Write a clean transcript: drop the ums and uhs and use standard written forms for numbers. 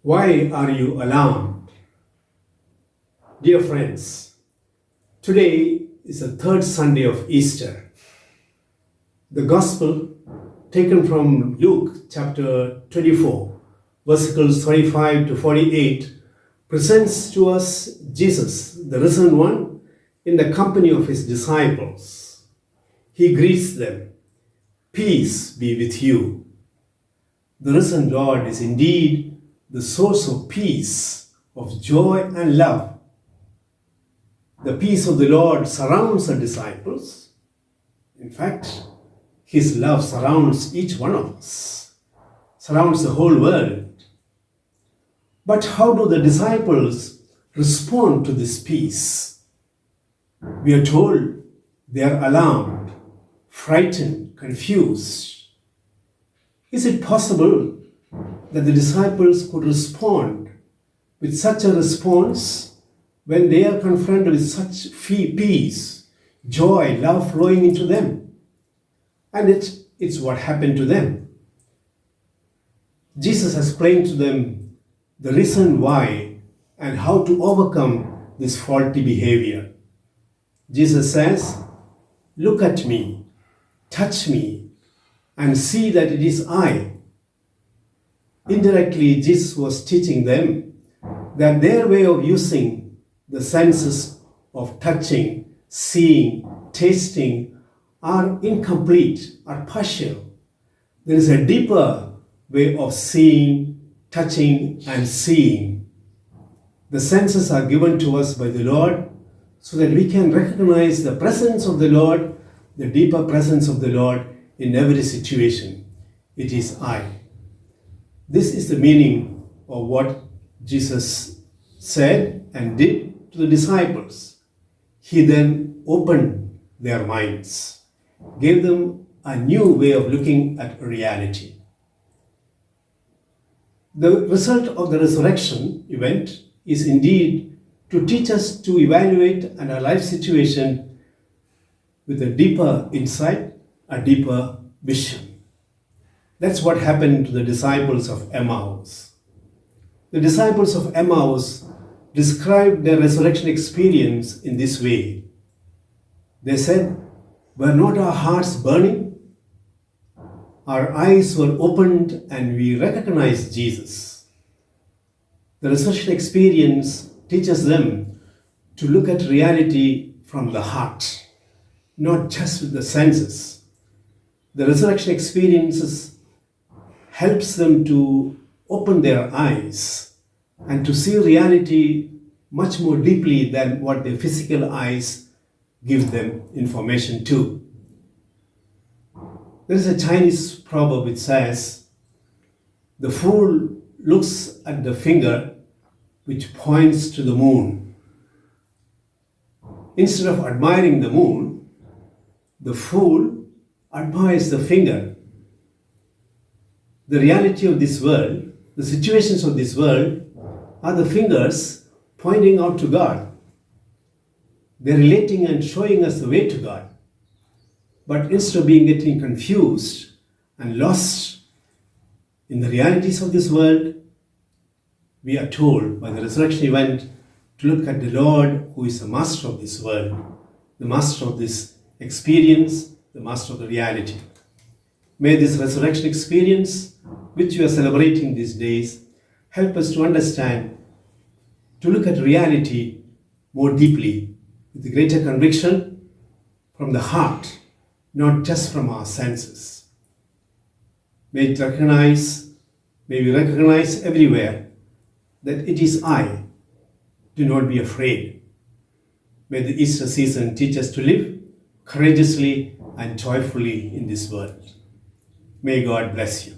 Why are you alarmed? Dear friends, today is the third Sunday of Easter. The Gospel taken from Luke chapter 24, verses 35 to 48, presents to us Jesus, the risen one, in the company of his disciples. He greets them, "Peace be with you." The risen Lord is indeed the source of peace, of joy and love. The peace of the Lord surrounds the disciples. In fact, his love surrounds each one of us, surrounds the whole world. But how do the disciples respond to this peace? We are told they are alarmed, frightened, confused. Is it possible that the disciples could respond with such a response when they are confronted with such peace, joy, love flowing into them? And it's what happened to them. Jesus explained to them the reason why and how to overcome this faulty behavior. Jesus says, "Look at me, touch me, and see that it is I." Indirectly, Jesus was teaching them that their way of using the senses of touching, seeing, tasting are incomplete, are partial. There is a deeper way of seeing, touching, and seeing. The senses are given to us by the Lord so that we can recognize the presence of the Lord, the deeper presence of the Lord in every situation. It is I. This is the meaning of what Jesus said and did to the disciples. He then opened their minds, gave them a new way of looking at reality. The result of the resurrection event is indeed to teach us to evaluate our life situation with a deeper insight, a deeper vision. That's what happened to the disciples of Emmaus. The disciples of Emmaus described their resurrection experience in this way. They said, "Were not our hearts burning? Our eyes were opened and we recognized Jesus." The resurrection experience teaches them to look at reality from the heart, not just with the senses. The resurrection experiences helps them to open their eyes and to see reality much more deeply than what their physical eyes give them information to. There is a Chinese proverb which says, "The fool looks at the finger which points to the moon." Instead of admiring the moon, the fool admires the finger. The reality of this world, the situations of this world, are the fingers pointing out to God. They're relating and showing us the way to God. But instead of getting confused and lost in the realities of this world, we are told by the resurrection event to look at the Lord who is the master of this world, the master of this experience, the master of the reality. May this resurrection experience, which we are celebrating these days, help us to understand, to look at reality more deeply, with greater conviction from the heart, not just from our senses. May we recognize everywhere that it is I. Do not be afraid. May the Easter season teach us to live courageously and joyfully in this world. May God bless you.